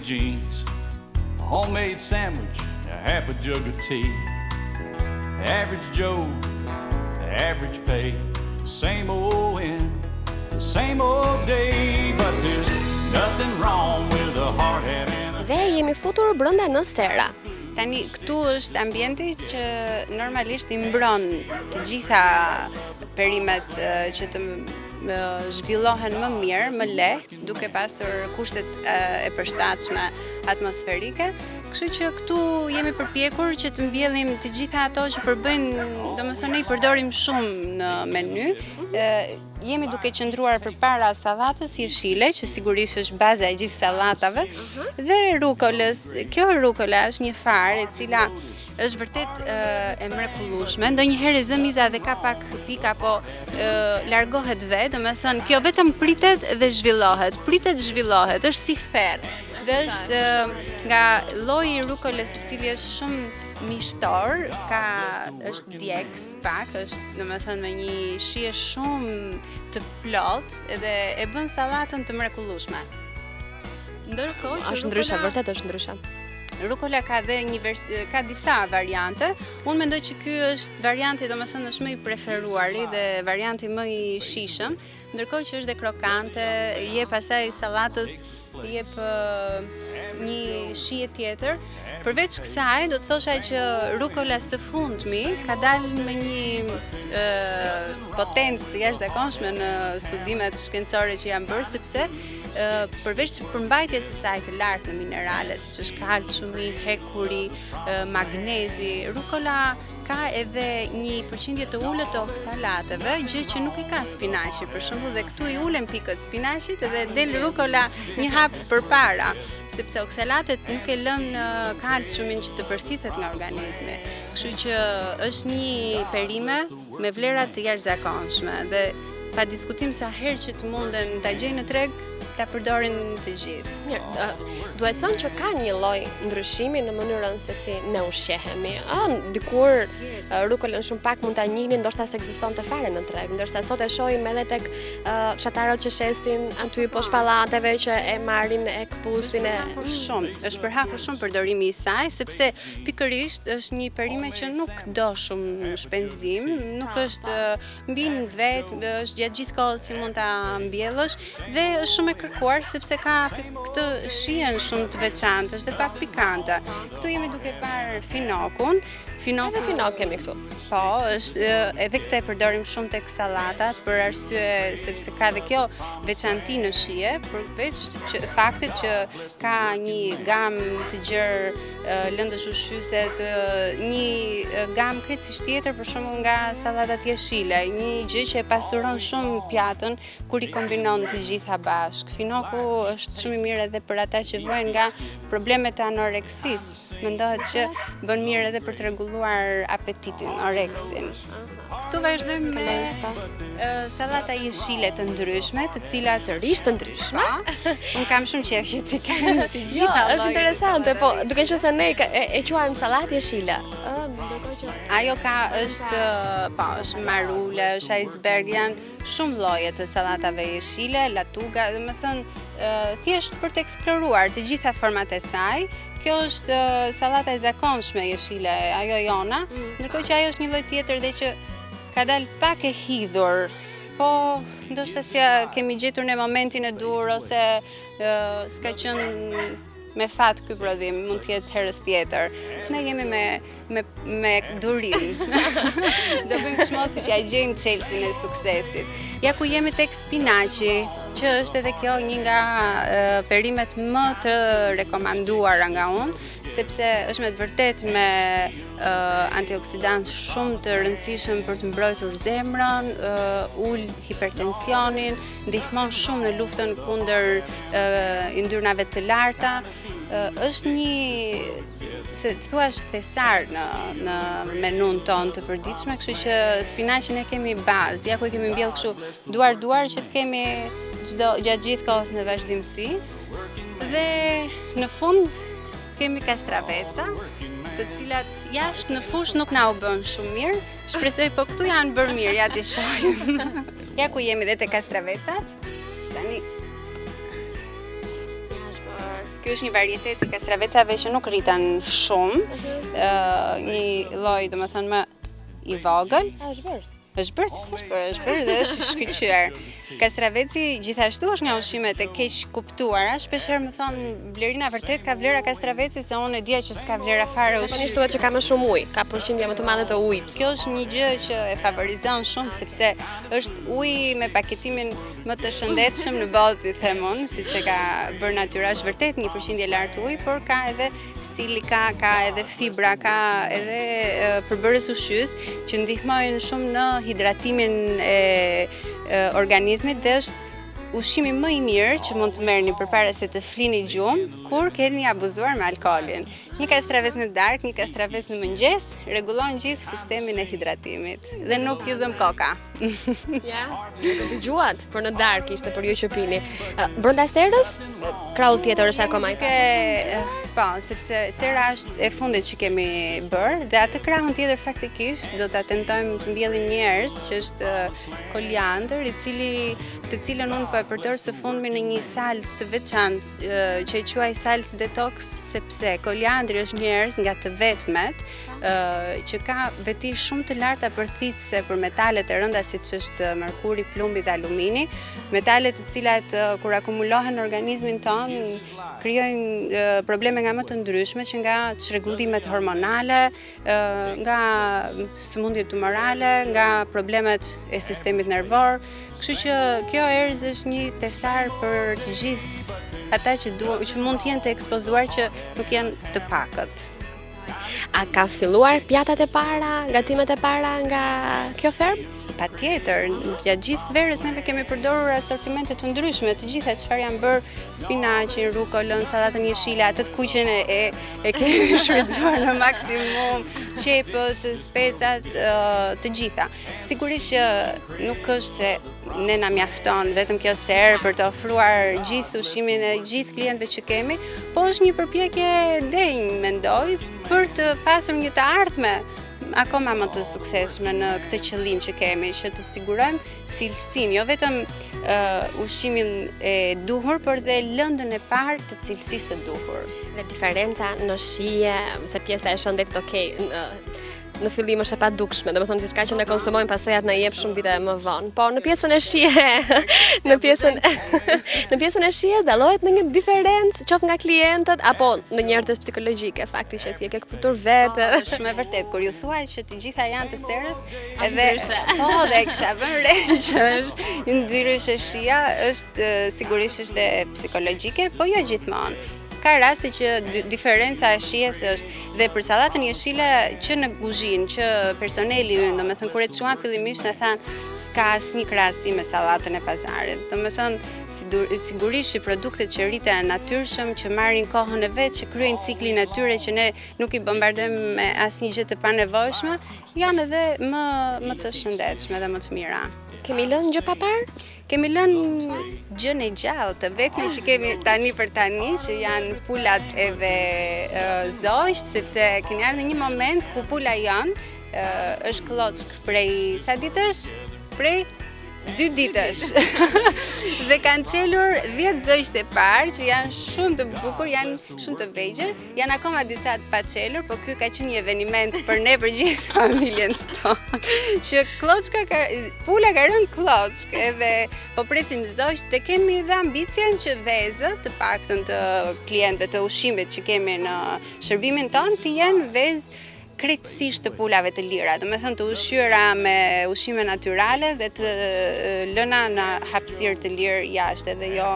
jeans, a homemade sandwich, a half a jug of tea. Average Joe, average pay, the same old end, the same old day. But there's nothing wrong with a hard hat and a... Dhe jemi futur brenda në stera. Tani këtu është ambienti që normalisht i mbron të gjitha perimet që të zhvillohen më mirë, më lehtë, duke pasur kushtet e përshtatshme atmosferike. Kështu që këtu jemi përpjekur që të mbjellim të gjitha ato që përbëjnë, domethënë ne i përdorim shumë në menu. Jemi duke qëndruar përpara sallatës jeshile, që sigurisht është baza e gjithë sallatave, dhe rukolës. Kjo rukola është një farë e cila është vërtet e mrekullueshme. Ndonjëherë zëmiza dhe ka pak pika, po largohet vetë, domethënë kjo vetëm pritet dhe zhvillohet, është si ferë. Dhe është nga lloji i rukolës i cili është shumë mishtor, është djegës pak, është domethënë me një shije shumë të plotë dhe e bën sallatën të mrekullueshme. Ndërkohë që Është ndryshe, vërtet është ndryshe. Rukola ka dhe ka disa variante. Unë mendoj që ky është varianti, domethënë është më i preferuari dhe varianti më i shijshëm, ndërkohë që është dhe krokante, jep pasaj sallatës jep një shije tjetër. Përveç kësaj, do të thosha që rukola së fundmi ka dalë me një potencë të jashtëzakonshme në studimet shkencore që janë bërë, sepse përveç përmbajtjes së saj të lartë në minerale, siç është kalciumi, hekuri, magnezi, rukola ka edhe një përqindje të ulët të oksalateve, gjë që nuk e ka spinaqi. Për shembull, dhe këtu i ulen pikët spinaqit dhe del rukola një hap përpara, sepse oksalatet nuk e lënë kalciumin që të përthithet nga organizmi. Kështu që është një perime me vlera të jashtëzakonshme dhe pa diskutim sa herë që të munden ta gjejnë në treg, ta përdorin të gjithë. Mirë, duhet thënë që ka një lloj ndryshimi në mënyrën se si ne ushqehemi. Dikur rukolën shumë pak mund ta njihnin, ndoshta se ekzistonte fare në treg, ndërsa sot e shohim edhe tek fshatarët që shesin aty poshtë pallateve që e marrin e kpusin është përhapur shumë përdorimi i saj, sepse pikërisht është një perime që nuk do shumë shpenzim, nuk është mbi në vetë, është gjatë gjithë kohës që mund ta mbjellësh dhe është shumë e kërkuar sepse ka këtë shijen shumë të veçantë, është dhe pak pikante. Këtu jemi duke parë finokun. Edhe finok kemi këtu. Po, është edhe këtë e përdorim shumë tek sallatat për arsye sepse ka dhe kjo veçanti në shije, përveç faktit që ka një gamë të gjerë lëndësh ushqyese, një gamë krejtësisht tjetër për shembull nga sallatat jeshile, një gjë që e pasuron shumë pjatën kur i kombinon të gjitha bashkë. Finoku është shumë i mirë edhe për ata që vojnë nga problemet e anoreksisë. Mendohet që bën mirë edhe për të rregulluar apetitin, oreksin. Këtu vazhdojmë me sallata jeshile të ndryshme, të cilat sërish të ndryshme. Unë kam shumë qejf që ti ke të gjitha. Është interesante, po duke qenë se ne e quajmë sallatë jeshile. Ajo është marule, është iceberg, janë shumë lloje të sallatave jeshile, latuga, domethënë thjesht për të eksploruar të gjitha format e saj. Kjo është sallata e zakonshme jeshile, ajo jona, ndërkohë që ajo është një lloj tjetër dhe që ka dalë pak e hidhur, po ndoshta si kemi gjetur në momentin e dur ose s'ka qenë me fat ky prodhim, mund të jetë herës tjetër. Ne jemi me durim. Do bëjmë çmosi t'ja gjejmë Chelsea në suksesit. Ja ku jemi tek spinaqi, që është edhe kjo një nga perimet më të rekomanduara nga unë, sepse është me të vërtet me antioksidantë shumë të rëndësishëm për të mbrojtur zemrën, ul hipertensionin, ndihmon shumë në luftën kundër yndyrnave të larta. Është një se thua është thesar në menun ton të përditshme, kështu që spinaqin e kemi bazë, ja ku e kemi mbjell kështu duar që të kemi gjatë gjithë kohës në vazhdimsi. Dhe në fund kemi kastraveca, të cilat jashtë në fush nuk na u bën shumë mirë. Shpresoj po këtu janë bërë mirë, ja t'i shohim. Ja ku jemi dhe te kastravecat. Tani ky është një varietet i kastravecave që nuk rriten shumë, një lloj domethënë më i vogël. Është bërë. Është bërë dhe është shkëlqyer. Kastraveci gjithashtu është nga ushqimet e keq kuptuara. Shpeshherë më thon Blerina vërtet ka vlera kastraveci se unë e dija që s'ka vlera fare ushqim. Tani thuhet që ka më shumë ujë, ka përqindje më të madhe të ujit. Kjo është një gjë që e favorizon shumë sepse është uji me paketimin më të shëndetshëm në botë, i them unë, siç e ka bërë natyra, është vërtet një përqindje lartë uji, por ka edhe silika, ka edhe fibra, ka edhe përbërës ushqyes që ndihmojnë shumë në hidratimin e organizmit dhe është ushqimi më i mirë që mund të merrni përpara se të flini gjumë kur keni abuzuar me alkoolin. Një kastravec në darkë, një kastravec në mëngjes rregullon gjithë sistemin e hidratimit dhe nuk ju dhëm koka. Ja, nuk e dëgjuat, por në darkë ishte për ju që pini. Brenda serës, krau tjetër është akoma i Po, sepse sera është e fundit që kemi bërë dhe atë krahun tjetër faktikisht do ta tentojmë të mbjellim njerëz që është koliandër, të cilën unë po e përdor së fundmi në një salcë të veçantë që e quaj salcë detox, sepse koliandri është njerëz nga të vetmet që ka veti shumë të larta përthitëse për metalet e rënda siç është merkuri, plumbi dhe alumini, metale të cilat kur akumulohen në organizmin ton krijojnë probleme nga më të ndryshme që nga çrregullimet hormonale, nga sëmundjet tumorale, nga problemet e sistemit nervor. Kështu që kjo erëz është një tesar për të gjithë ata që mund të jenë të ekspozuar që nuk janë të pakët. A ka filluar pjatat e para, gatimet e para nga kjo fermë? Patjetër, gjatë gjithë verës neve kemi përdorur asortimente të ndryshme, të gjitha çfarë janë bërë, spinaqin, rukolën, sallatën jeshile, atë të kuqen e kemi shfrytzuar në maksimum, qepët, specat, të gjitha. Sigurisht që nuk është se ne na mjafton vetëm kjo serë për të ofruar gjithë ushqimin e gjithë klientëve që kemi, po është një përpjekje denj, mendoj, për të pasur një të ardhme akoma më të suksesshme në këtë qëllim që kemi, që të sigurojmë cilësinë, jo vetëm ushqimin e duhur, por dhe lëndën e parë të cilësisë së duhur. Dhe diferenca në shije, se pjesa e shëndetit okej, në fillim është e padukshme, domethënë diçka që ne konsumojmë pasojat na jep shumë vite më vonë. Po në pjesën e shijes, në pjesën e shijes dallohet në një diferencë qoftë nga klientët apo në një rreth psikologjike, fakti që ti e ke kuptuar vetë. Është shumë e vërtetë kur ju thuaj që të gjitha janë të serës, edhe po dhe kisha vënë re që është ndryshe shija, është sigurisht është e psikologjike, po jo gjithmonë. Ka raste që diferenca e shijes është dhe për sallatën jeshile që në kuzhinë, që personeli ynë, domethënë kur e çuan fillimisht ne thanë s'ka asnjë krahasim me sallatën e pazarit. Domethënë sigurisht që produktet që rriten natyrshëm, që marrin kohën e vet, që kryejnë ciklin e tyre, që ne nuk i bombardojmë me asnjë gjë të panevojshme, janë edhe më të shëndetshme dhe më të mira. Kemi lënë gjë pa parë? Kemi lënë gjën e gjallë, të vetme që kemi tani për tani, që janë pulat edhe zogjt, sepse keni ardhur në një moment ku pula janë është kloçk prej sa ditësh? Prej 2 ditësh. Dhe kanë qelur 10 zogjt e parë që janë shumë të bukur, janë shumë të vegjël, janë akoma disa të pa qelur, po ky ka qenë një eveniment për ne, për gjithë familjen tonë. Që pula ka rënë kloçk, edhe po presim zogjt dhe kemi dhe ambicien që vezët, të paktën të klientëve të ushqimit që kemi në shërbimin tonë, të jenë vezë krejtësisht të pulave të lira, do me thënë të ushqyera me ushqime natyrale dhe të lëna në hapësirë të lirë jashtë edhe jo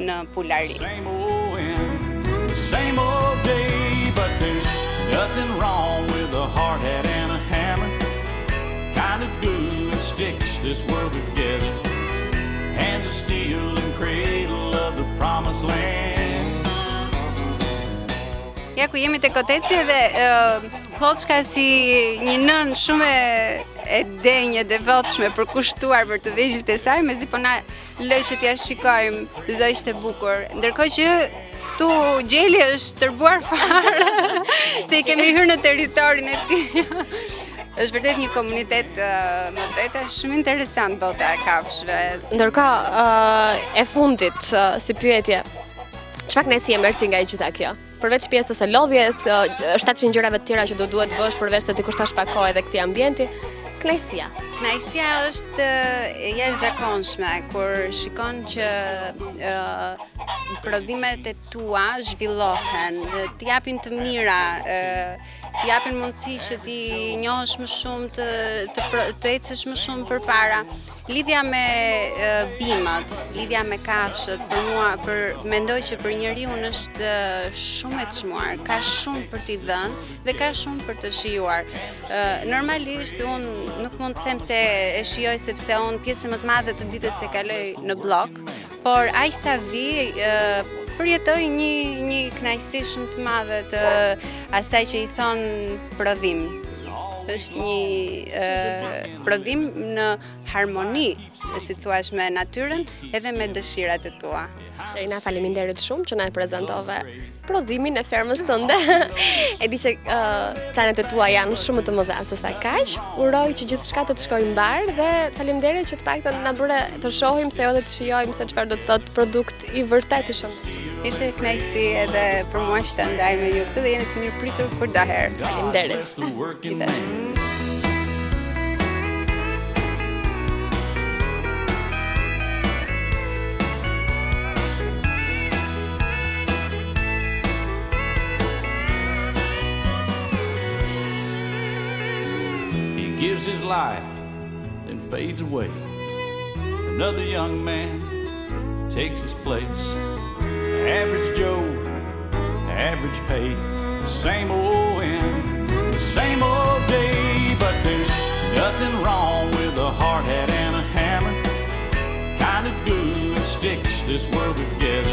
në pulari. Same old day, but there's nothing wrong with a hard hat and a hammer. Kind of glue that sticks this world together. Hands of steel and cradle of the promised land. Ja ku jemi te Koteci dhe Kloçka si një nën shumë e denjë, devotshme, përkushtuar për të vegjëlt e saj, mezi po na lë që t'ja shikojmë zogjt e bukur. Ndërkohë që këtu gjeli është tërbuar fare, se i kemi hyrë në territorin e tij. Është vërtet një komunitet më vete shumë interesant bota e kafshëve. Ndërkohë e fundit si pyetje. Çfarë kënaqësie merr ti nga e gjitha kjo? Përveç pjesës së lodhjes, 700 gjërave të tjera që do duhet bësh përveç se ti kushtosh pak kohë edhe këtij ambienti, kënaqësia. Kënaqësia është e jashtëzakonshme kur shikon që prodhimet e tua zhvillohen, të japin të mira, të japin mundësi që ti njohësh më shumë, të ecësh më shumë përpara. Lidhja me bimët, lidhja me kafshët, për mua, mendoj që për njeriu është shumë e çmuar, ka shumë për t'i dhënë dhe ka shumë për të shijuar. Normalisht unë nuk mund të them se e shijoj sepse unë pjesën më të madhe të ditës e kaloj në blok, por aq sa vi përjetoj një kënaqësi shumë të madhe të asaj që i thon prodhim. Është një prodhim në harmoni, si thuash, me natyrën edhe me dëshirat e tua. Reina, faleminderit shumë që na e prezantove prodhimin e fermës tënde. E di që planet e tua janë shumë të mëdha se sa kaq. Uroj që gjithçka të shkojë mbar dhe faleminderit që të paktën na bëre të shohim se jo dhe të shijojmë se çfarë do të thotë produkt i vërtet i shëndetshëm. Ishte kënaqësi edhe për mua që të ndaj me ju këtë dhe jeni të mirë pritur kurdoherë. Faleminderit. Gjithashtu. Gives his life, then fades away. Another young man takes his place. Average Joe, average pay, the same old end, the same old day. But there's nothing wrong with a hard hat and a hammer. Kind of glue that sticks this world together.